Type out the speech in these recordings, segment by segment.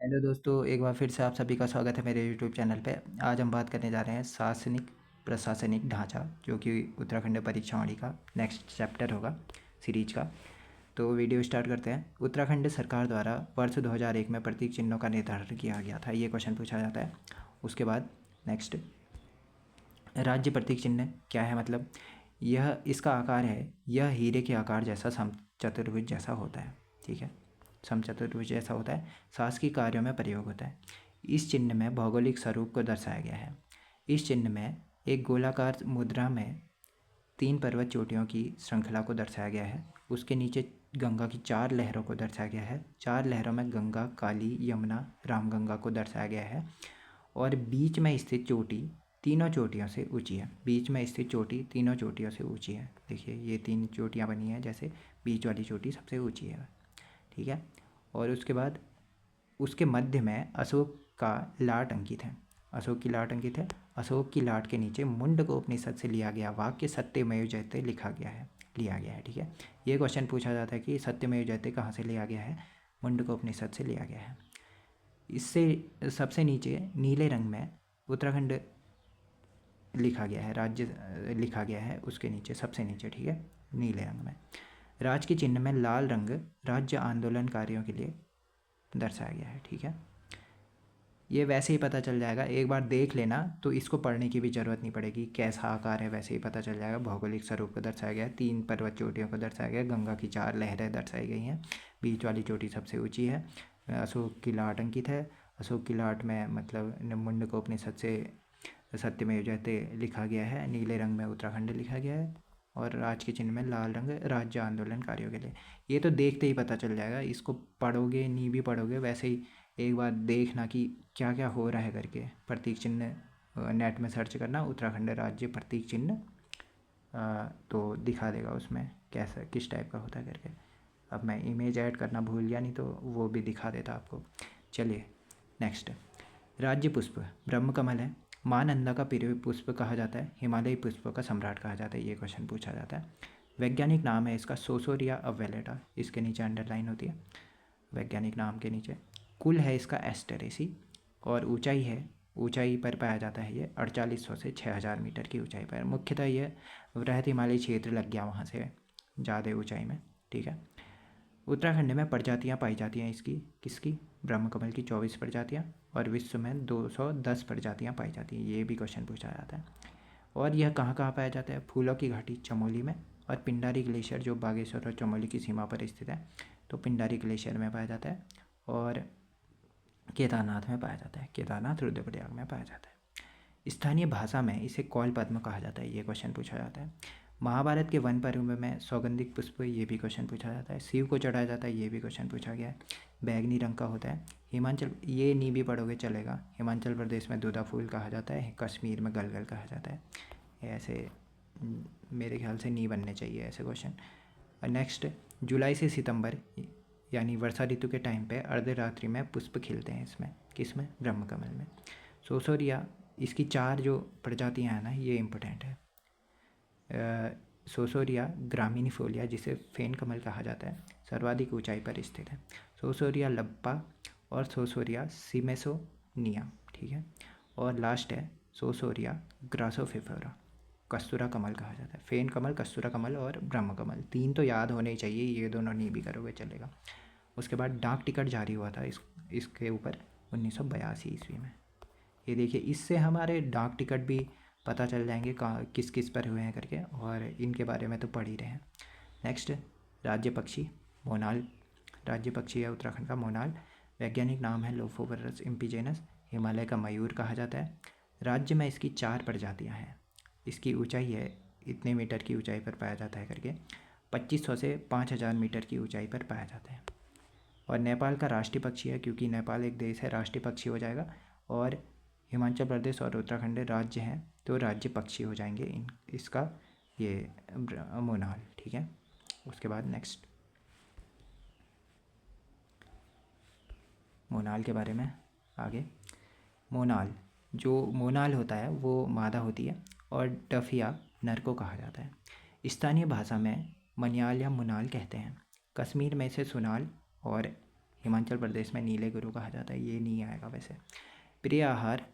Hello दोस्तों, एक बार फिर से आप सभी का स्वागत है मेरे यूट्यूब चैनल पे। आज हम बात करने जा रहे हैं शासनिक प्रशासनिक ढांचा, जो कि उत्तराखंड परीक्षावणी का नेक्स्ट चैप्टर होगा सीरीज का। तो वीडियो स्टार्ट करते हैं। उत्तराखंड सरकार द्वारा वर्ष 2001 में प्रतीक चिन्हों का निर्धारण किया गया था, ये क्वेश्चन पूछा जाता है। उसके बाद नेक्स्ट, राज्य प्रतीक चिन्ह क्या है? मतलब यह इसका आकार है, यह हीरे के आकार जैसा समचतुर्भुज जैसा होता है। ठीक है, समचतुर्भुज जैसा होता है, शासकीय कार्यों में प्रयोग होता है। इस चिन्ह में भौगोलिक स्वरूप को दर्शाया गया है। इस चिन्ह में एक गोलाकार मुद्रा में 3 पर्वत चोटियों की श्रृंखला को दर्शाया गया है। उसके नीचे गंगा की 4 लहरों को दर्शाया गया है। 4 लहरों में गंगा, काली, यमुना, रामगंगा को दर्शाया गया है। और बीच में स्थित चोटी तीनों चोटियों से ऊंची है। बीच में स्थित चोटी तीनों चोटियों से ऊंची है। देखिए, ये 3 चोटियाँ बनी हैं, जैसे बीच वाली चोटी सबसे ऊंची है। ठीक है, और उसके बाद उसके मध्य में अशोक का लाट अंकित है। अशोक की लाट अंकित है। अशोक की लाट के नीचे मुंडको उपनिषद से लिया गया वाक्य सत्यमेव जयते लिया गया है। ठीक है, ये क्वेश्चन पूछा जाता है कि सत्यमेव जयते कहाँ से लिया गया है? मुंडको उपनिषद से लिया गया है। इससे सबसे नीचे नीले रंग में उत्तराखंड लिखा गया है, राज्य लिखा गया है उसके नीचे, सबसे नीचे। ठीक है, नीले रंग में। राज के चिन्ह में लाल रंग राज्य आंदोलनकारियों के लिए दर्शाया गया है। ठीक है, ये वैसे ही पता चल जाएगा, एक बार देख लेना तो इसको पढ़ने की भी ज़रूरत नहीं पड़ेगी। कैसा आकार है वैसे ही पता चल जाएगा। भौगोलिक स्वरूप को दर्शाया गया है, 3 पर्वत चोटियों को दर्शाया गया है, गंगा की 4 लहरें दर्शाई गई हैं, बीच वाली चोटी सबसे ऊंची है, अशोक की लाट अंकित है। अशोक की लाट में मतलब मुंडको उपनिषद से सत्यमेव जयते लिखा गया है, नीले रंग में उत्तराखंड लिखा गया है, और राज के चिन्ह में लाल रंग राज्य आंदोलनकारियों के लिए। ये तो देखते ही पता चल जाएगा, इसको पढ़ोगे नहीं भी पढ़ोगे वैसे ही एक बार देखना कि क्या क्या हो रहा है करके। प्रतीक चिन्ह नेट में सर्च करना, उत्तराखंड राज्य प्रतीक चिन्ह, तो दिखा देगा उसमें कैसा किस टाइप का होता है करके। अब मैं इमेज ऐड करना भूल गया, नहीं तो वो भी दिखा देता आपको। चलिए नेक्स्ट, राज्य पुष्प ब्रह्मकमल है। महानंदा का प्रिय पुष्प कहा जाता है, हिमालयी पुष्पों का सम्राट कहा जाता है, ये क्वेश्चन पूछा जाता है। वैज्ञानिक नाम है इसका सोसोरिया अवेलेटा, इसके नीचे अंडरलाइन होती है वैज्ञानिक नाम के नीचे। कुल है इसका एस्टेरेसी, और ऊंचाई पर पाया जाता है ये 4800 से 6000 मीटर की ऊंचाई पर। मुख्यतः ये वृहद हिमालयी क्षेत्र लग गया वहाँ से ज़्यादा ऊंचाई में। ठीक है, उत्तराखंड में प्रजातियाँ पाई जाती हैं इसकी, किसकी? ब्रह्मकमल की 24 प्रजातियाँ, और विश्व में 210 प्रजातियाँ पाई जाती हैं, ये भी क्वेश्चन पूछा जाता है। और यह कहाँ कहाँ पाया जाता है? फूलों की घाटी चमोली में, और पिंडारी ग्लेशियर जो बागेश्वर और चमोली की सीमा पर स्थित है, तो पिंडारी ग्लेशियर में पाया जाता है। और केदारनाथ में पाया जाता है, केदारनाथ रुद्रप्रयाग में पाया जाता है। स्थानीय भाषा में इसे कौल पद्म कहा जाता है, ये क्वेश्चन पूछा जाता है। महाभारत के वन पर्व में सौगंधिक पुष्प, ये भी क्वेश्चन पूछा जाता है। शिव को चढ़ाया जाता है, ये भी क्वेश्चन पूछा गया है। बैगनी रंग का होता है। हिमाचल, ये नहीं भी पढ़ोगे चलेगा। हिमाचल प्रदेश में दूधा फूल कहा जाता है, कश्मीर में गलगल कहा जाता है। ऐसे मेरे ख्याल से नहीं बनने चाहिए ऐसे क्वेश्चन। नेक्स्ट, जुलाई से सितंबर यानी वर्षा ऋतु के टाइम पे अर्धरात्रि में पुष्प खिलते हैं इसमें, किसमें? ब्रह्मकमल में। सोसोरिया, इसकी 4 जो प्रजातियां हैं ना, ये इम्पोर्टेंट है। सोसोरिया ग्रामिनिफोलिया, जिसे फेन कमल कहा जाता है, सर्वाधिक ऊंचाई पर स्थित है। सोसोरिया लप्पा और सोसोरिया सिमेसोनिया। ठीक है, और लास्ट है सोसोरिया ग्रासोफिफोरा, कस्तूरा कमल कहा जाता है। फेन कमल, कस्तूरा कमल और ब्रह्म कमल, 3 तो याद होने ही चाहिए, ये दोनों नहीं भी करोगे चलेगा। उसके बाद डाक टिकट जारी हुआ था इसके ऊपर 1982 ईस्वी में। ये देखिए, इससे हमारे डाक टिकट भी पता चल जाएंगे कहाँ किस किस पर हुए हैं करके, और इनके बारे में तो पढ़ ही रहे हैं। नेक्स्ट, राज्य पक्षी मोनाल, राज्य पक्षी है उत्तराखंड का मोनाल। वैज्ञानिक नाम है लोफोबरस इम्पिजेनस, हिमालय का मयूर कहा जाता है। राज्य में इसकी 4 प्रजातियाँ हैं। इसकी ऊंचाई है, इतने मीटर की ऊंचाई पर पाया जाता है करके, 2500 से 5000 मीटर की ऊंचाई पर पाया जाता है। और नेपाल का राष्ट्रीय पक्षी है, क्योंकि नेपाल एक देश है, राष्ट्रीय पक्षी हो जाएगा। और हिमाचल प्रदेश और उत्तराखंड राज्य हैं, तो राज्य पक्षी हो जाएंगे इसका ये मोनाल। ठीक है, उसके बाद नेक्स्ट, मोनाल के बारे में आगे। मोनाल, जो मोनाल होता है वो मादा होती है, और डफिया नर को कहा जाता है। स्थानीय भाषा में मनियाल या मुनाल कहते हैं। कश्मीर में इसे सुनाल और हिमाचल प्रदेश में नीले गुरु कहा जाता है, ये नहीं आएगा वैसे। प्रिय आहार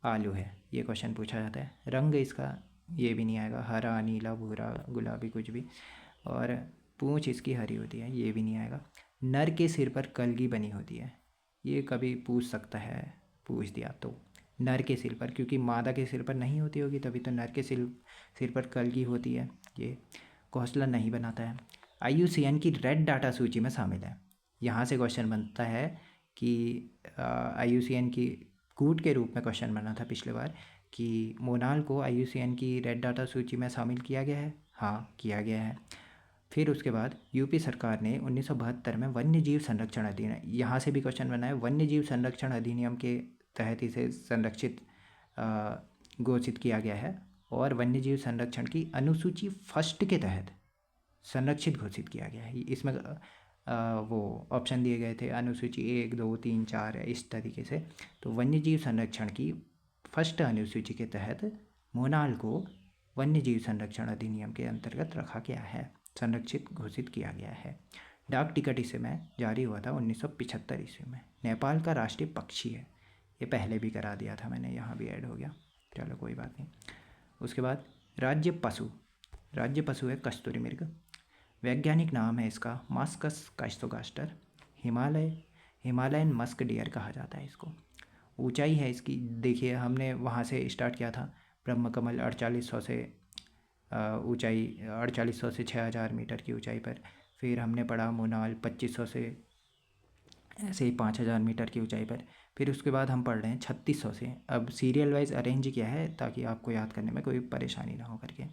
आलू है, ये क्वेश्चन पूछा जाता है। रंग इसका ये भी नहीं आएगा, हरा, नीला, भूरा, गुलाबी, कुछ भी। और पूंछ इसकी हरी होती है, ये भी नहीं आएगा। नर के सिर पर कलगी बनी होती है, ये कभी पूछ सकता है, पूछ दिया तो। नर के सिर पर, क्योंकि मादा के सिर पर नहीं होती होगी, तभी तो नर के सिर पर कलगी होती है। ये घोंसला नहीं बनाता है। IUCN की रेड डाटा सूची में शामिल है। यहाँ से क्वेश्चन बनता है कि IUCN की कूट के रूप में क्वेश्चन बना था पिछले बार कि मोनाल को IUCN की रेड डाटा सूची में शामिल किया गया है। हाँ, किया गया है। फिर उसके बाद यूपी सरकार ने 1972 में वन्य जीव संरक्षण अधिनियम, यहाँ से भी क्वेश्चन बना है, वन्य जीव संरक्षण अधिनियम के तहत इसे संरक्षित घोषित किया गया है। और वन्य जीव संरक्षण की अनुसूची फर्स्ट के तहत संरक्षित घोषित किया गया है। इसमें वो ऑप्शन दिए गए थे, अनुसूची 1, 2, 3, 4 इस तरीके से। तो वन्य जीव संरक्षण की फर्स्ट अनुसूची के तहत मोनाल को वन्य जीव संरक्षण अधिनियम के अंतर्गत रखा गया है, संरक्षित घोषित किया गया है। डाक टिकट इसे में जारी हुआ था 1975 ईस्वी में। नेपाल का राष्ट्रीय पक्षी है, ये पहले भी करा दिया था मैंने, यहाँ भी ऐड हो गया, चलो कोई बात नहीं। उसके बाद राज्य पशु है कस्तूरी मृग। वैज्ञानिक नाम है इसका मास्कस काइस्टोगास्टर। हिमालयन मस्क डियर कहा जाता है इसको। ऊंचाई है इसकी, देखिए हमने वहाँ से स्टार्ट किया था, ब्रह्म कमल 4800 से ऊंचाई 4800 से 6000 मीटर की ऊंचाई पर। फिर हमने पढ़ा मोनाल 2500 से ऐसे ही 5000 मीटर की ऊंचाई पर। फिर उसके बाद हम पढ़ रहे हैं 3600 से। अब सीरियल वाइज अरेंज किया है ताकि आपको याद करने में कोई परेशानी ना हो करके।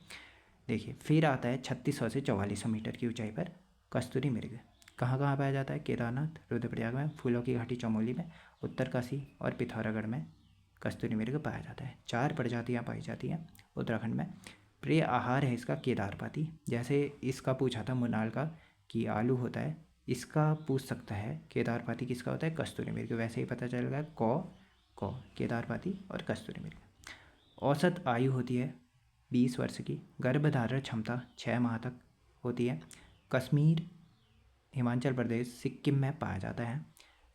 देखिए फिर आता है 3600 से 4400 मीटर की ऊंचाई पर कस्तूरी मृग। कहाँ कहाँ पाया जाता है? केदारनाथ, रुद्रप्रयाग में, फूलों की घाटी चमोली में, उत्तरकाशी और पिथौरागढ़ में कस्तूरी मृग पाया जाता है। 4 प्रजातियाँ पाई जाती हैं उत्तराखंड में। प्रिय आहार है इसका केदारपाती। जैसे इसका पूछा था मोनाल का कि आलू होता है, इसका पूछ सकता है केदारपाती किसका होता है? कस्तूरी मृग। वैसे ही पता चलेगा कौ केदारपाती और कस्तूरी मृग। औसत आयु होती है 20 वर्ष की। गर्भधारण क्षमता 6 माह तक होती है। कश्मीर, हिमाचल प्रदेश, सिक्किम में पाया जाता है।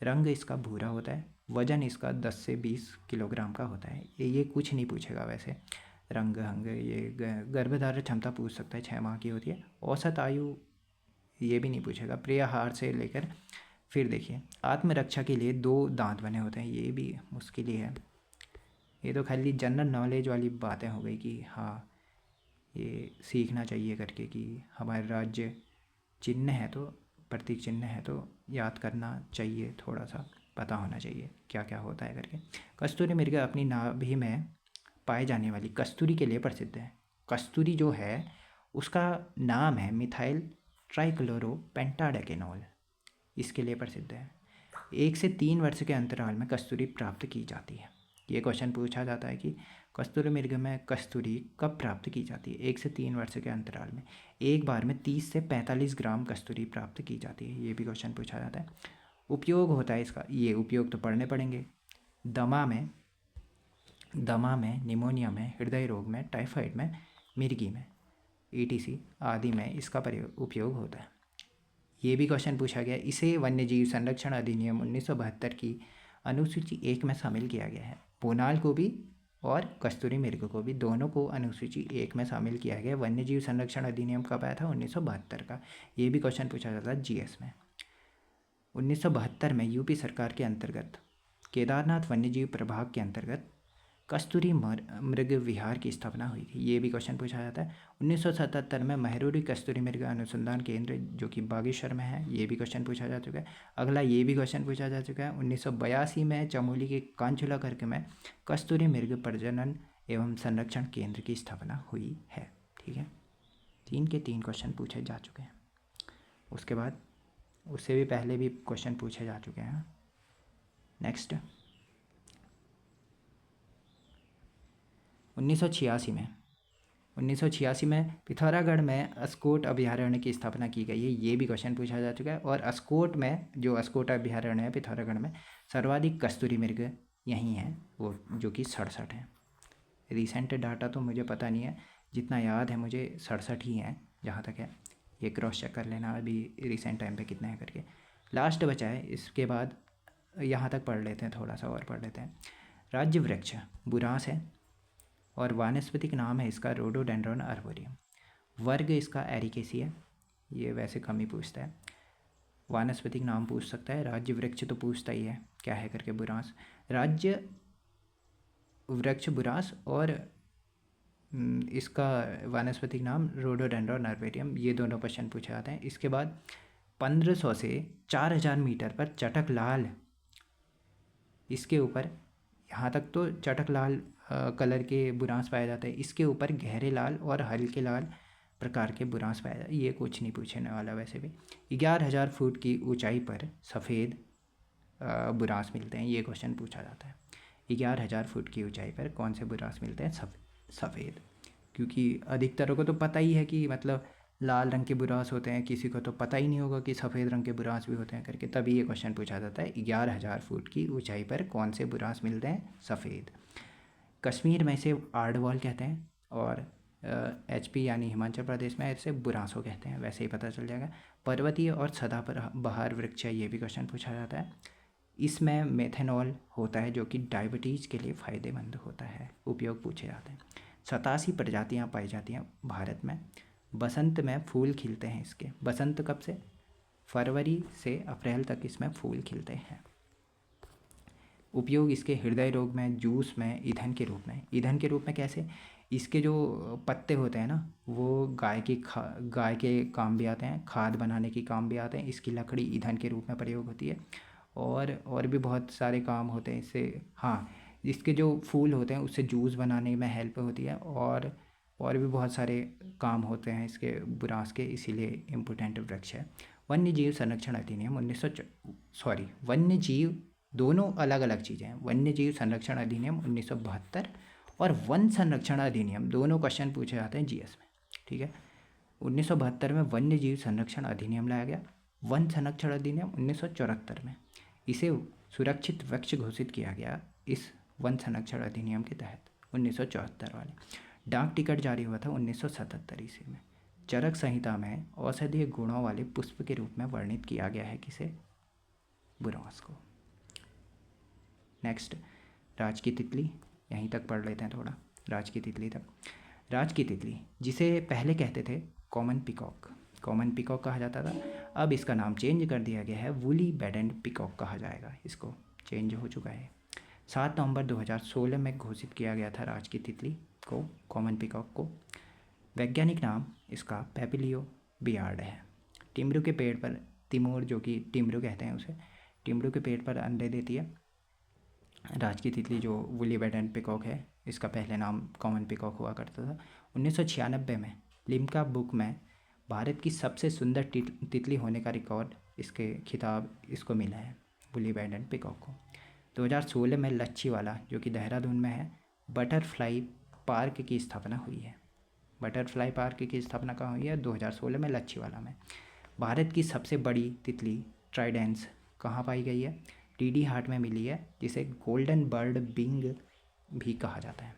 रंग इसका भूरा होता है। वजन इसका 10 से 20 किलोग्राम का होता है। ये कुछ नहीं पूछेगा वैसे, रंग हंग। ये गर्भधारण क्षमता पूछ सकता है, 6 माह की होती है। औसत आयु ये भी नहीं पूछेगा। प्रिय आहार से लेकर फिर देखिए आत्मरक्षा के लिए 2 दांत बने होते हैं, ये भी मुश्किल ही है। ये तो खाली जनरल नॉलेज वाली बातें हो गई कि हाँ ये सीखना चाहिए करके कि हमारे राज्य चिन्ह है तो प्रतीक चिन्ह है तो याद करना चाहिए, थोड़ा सा पता होना चाहिए क्या क्या होता है करके। कस्तूरी मृग अपनी नाभि में पाए जाने वाली कस्तूरी के लिए प्रसिद्ध है। कस्तूरी जो है उसका नाम है मिथाइल ट्राइक्लोरोपेंटाडेकेनोल, इसके लिए प्रसिद्ध है। 1 से 3 वर्ष के अंतराल में कस्तूरी प्राप्त की जाती है। ये क्वेश्चन पूछा जाता है कि कस्तूरी मृग में कस्तूरी कब प्राप्त की जाती है? 1 से 3 वर्ष के अंतराल में। एक बार में 30 से 45 ग्राम कस्तूरी प्राप्त की जाती है, ये भी क्वेश्चन पूछा जाता है। उपयोग होता है इसका, ये उपयोग तो पढ़ने पड़ेंगे। दमा में, निमोनिया में, हृदय रोग में, टाइफाइड में, मिर्गी में, ETC आदि में इसका उपयोग होता है। ये भी क्वेश्चन पूछा गया। इसे वन्यजीव संरक्षण अधिनियम 1972 की अनुसूची 1 में शामिल किया गया है। मोनाल को भी और कस्तूरी मृग को भी, दोनों को अनुसूची 1 में शामिल किया गया। वन्यजीव संरक्षण अधिनियम कब आया था? 1972 का। ये भी क्वेश्चन पूछा जाता है GS में। 1972 में यूपी सरकार के अंतर्गत केदारनाथ वन्यजीव प्रभाग के अंतर्गत कस्तूरी मृग विहार की स्थापना हुई थी, ये भी क्वेश्चन पूछा जाता है। 1977 में महरूरी कस्तूरी मृग अनुसंधान केंद्र जो कि बागेश्वर में है, ये भी क्वेश्चन पूछा जा चुका है। अगला ये भी क्वेश्चन पूछा जा चुका है। 1982 में चमोली के कांचुला करके में कस्तूरी मृग प्रजनन एवं संरक्षण केंद्र की स्थापना हुई है। ठीक है, 3 के 3 क्वेश्चन पूछे जा चुके हैं। उसके बाद उससे भी पहले भी क्वेश्चन पूछे जा चुके हैं। नेक्स्ट 1986 में पिथौरागढ़ में अस्कोट अभयारण्य की स्थापना की गई है, ये भी क्वेश्चन पूछा जा चुका है। और अस्कोट में, जो अस्कोट अभयारण्य है पिथौरागढ़ में, सर्वाधिक कस्तूरी मृग यहीं है, वो जो कि 67 है। रिसेंट डाटा तो मुझे पता नहीं है, जितना याद है मुझे 67 ही हैं जहाँ तक है। ये क्रॉस चेक कर लेना अभी रिसेंट टाइम पे कितना है करके। लास्ट बचा है, इसके बाद यहाँ तक पढ़ लेते हैं, थोड़ा सा और पढ़ लेते हैं। राज्य वृक्ष बुरांस है और वानस्पतिक नाम है इसका रोडोडेंड्रॉन आर्बोरियम। वर्ग इसका एरिकेसी है, ये वैसे कम ही पूछता है। वानस्पतिक नाम पूछ सकता है, राज्य वृक्ष तो पूछता ही है क्या है करके, बुरांस। राज्य वृक्ष बुरांस और इसका वानस्पतिक नाम रोडोडेंड्रॉन आर्बोरियम, ये दोनों क्वेश्चन पूछे जाते हैं। इसके बाद 1500 से 4000 मीटर पर चटक लाल, इसके ऊपर यहाँ तक तो चटक लाल कलर के बुरांस पाए जाते हैं, इसके ऊपर गहरे लाल और हल्के लाल प्रकार के बुरांस पाए जाते हैं। ये कुछ नहीं पूछने वाला वैसे भी। 11,000 फुट की ऊंचाई पर सफ़ेद बुरांस मिलते हैं, ये क्वेश्चन पूछा जाता है। 11,000 फुट की ऊंचाई पर कौन से बुरांस मिलते हैं? सफ़ेद। क्योंकि अधिकतर को तो पता ही है कि मतलब लाल रंग के बुरांस होते हैं, किसी को तो पता ही नहीं होगा कि सफ़ेद रंग के बुरांस भी होते हैं करके, तभी ये क्वेश्चन पूछा जाता है। 11,000 फुट की ऊंचाई पर कौन से बुरांस मिलते हैं? सफ़ेद। कश्मीर में इसे आर्डवॉल कहते हैं और HP यानी हिमाचल प्रदेश में इसे बुरांसो कहते हैं, वैसे ही पता चल जाएगा। पर्वतीय और सदाबहार वृक्ष है, ये भी क्वेश्चन पूछा जाता है। इसमें मेथेनॉल होता है जो कि डायबिटीज़ के लिए फ़ायदेमंद होता है, उपयोग पूछे जाते हैं। 87 प्रजातियाँ पाई जाती हैं भारत में। बसंत में फूल खिलते हैं इसके। बसंत कब से? फरवरी से अप्रैल तक इसमें फूल खिलते हैं। उपयोग इसके हृदय रोग में, जूस में, ईंधन के रूप में। ईंधन के रूप में कैसे? इसके जो पत्ते होते हैं ना, वो गाय के काम भी आते हैं, खाद बनाने के काम भी आते हैं। इसकी लकड़ी ईंधन के रूप में प्रयोग होती है और भी बहुत सारे काम होते हैं इससे। हाँ, इसके जो फूल होते हैं उससे जूस बनाने में हेल्प होती है और भी बहुत सारे काम होते हैं इसके बुरांस के, इसीलिए इम्पोर्टेंट वृक्ष है। वन्य जीव संरक्षण अधिनियम वन्य जीव दोनों अलग अलग चीज़ें हैं। वन्य जीव संरक्षण अधिनियम 1972 और वन संरक्षण अधिनियम, दोनों क्वेश्चन पूछे जाते हैं GS में, ठीक है। 1972 में वन्य जीव संरक्षण अधिनियम लाया गया। वन संरक्षण अधिनियम 1974 में। इसे सुरक्षित वृक्ष घोषित किया गया इस वन संरक्षण अधिनियम के तहत, 1974 वाले। डाक टिकट जारी हुआ था 1977 ईस्वी में। चरक संहिता में औषधीय गुणों वाले पुष्प के रूप में वर्णित किया गया है किसे? बुरांस को। नेक्स्ट, राज की तितली, यहीं तक पढ़ लेते हैं थोड़ा, राज की तितली तक। राज की तितली, जिसे पहले कहते थे कॉमन पिकॉक कहा जाता था, अब इसका नाम चेंज कर दिया गया है, वुली बेडेड पिकॉक कहा जाएगा, इसको चेंज हो चुका है। 7 नवंबर 2016 में घोषित किया गया था राज की तितली को, कॉमन पिकॉक को। वैज्ञानिक नाम इसका पेपिलियो बियार्ड है। टिमरू के पेड़ पर, तिमोर जो कि टिमरू कहते हैं उसे, टिमरू के पेड़ पर अंडे देती है। राज की तितली जो वुली बेडेड पिकॉक है, इसका पहले नाम कॉमन पिकॉक हुआ करता था। 1996 में लिम्का बुक में भारत की सबसे सुंदर तितली होने का रिकॉर्ड, इसके खिताब इसको मिला है, वुली बेडेड पिकॉक को। 2016 में लच्छीवाला जो कि देहरादून में है, बटरफ्लाई पार्क की स्थापना हुई है। बटरफ्लाई पार्क की स्थापना कहाँ हुई है? 2016 में लच्छीवाला में। भारत की सबसे बड़ी तितली ट्राइडेंस कहाँ पाई गई है? TD हाट में मिली है, जिसे गोल्डन बर्ड बिंग भी कहा जाता है।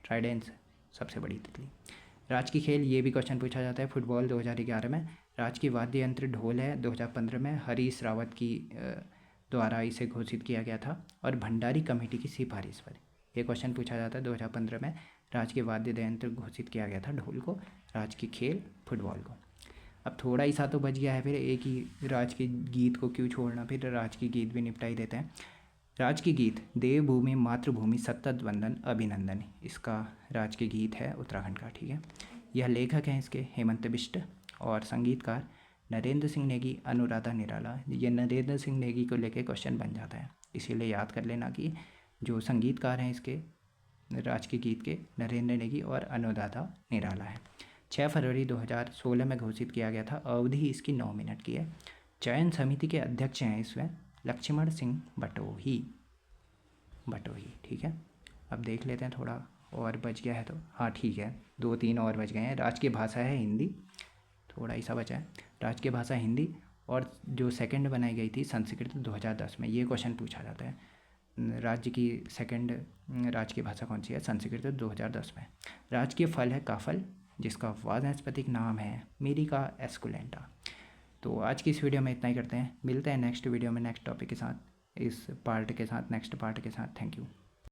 ट्राइडेंस सबसे बड़ी तितली। राज की खेल, ये भी क्वेश्चन पूछा जाता है फुटबॉल 2011 में। राज की वाद्य यंत्र ढोल है, 2015 में हरीश रावत की द्वारा इसे घोषित किया गया था और भंडारी कमेटी की सिफारिश पर यह क्वेश्चन पूछा जाता है। 2015 में राज के वाद्य यंत्र घोषित किया गया था ढोल को, राज की खेल फुटबॉल को। अब थोड़ा ही सा तो बच गया है, फिर एक ही राज के गीत को क्यों छोड़ना, फिर राज की गीत भी निपटा ही देते हैं। राज की गीत देवभूमि मातृभूमि सतत वंदन अभिनंदन, इसका राज के गीत है उत्तराखंड का, ठीक है। यह लेखक हैं इसके हेमंत बिष्ट और संगीतकार नरेंद्र सिंह नेगी, अनुराधा निराला। ये नरेंद्र सिंह नेगी को लेके क्वेश्चन बन जाता है, इसीलिए याद कर लेना कि जो संगीतकार हैं इसके राज के गीत के, नरेंद्र नेगी और अनुराधा निराला है। 6 फरवरी 2016 में घोषित किया गया था। अवधि इसकी 9 मिनट की है। चयन समिति के अध्यक्ष हैं इसमें लक्ष्मण सिंह बटोही, ठीक है। अब देख लेते हैं थोड़ा और बच गया है तो, हाँ ठीक है, 2-3 और बच गए हैं। राजकीय भाषा है हिंदी, थोड़ा ही सा बचा है। राजकीय भाषा हिंदी और जो सेकंड बनाई गई थी संस्कृत 2010 में, ये क्वेश्चन पूछा जाता है। राज्य की सेकंड राजकीय भाषा कौन सी है? संस्कृत 2010 में। राजकीय फल है काफल, जिसका वानस्पतिक नाम है मिरिका एस्कुलेंटा। तो आज की इस वीडियो में इतना ही करते हैं, मिलते हैं नेक्स्ट वीडियो में नेक्स्ट टॉपिक के साथ, इस पार्ट के साथ, नेक्स्ट पार्ट के साथ। Thank you.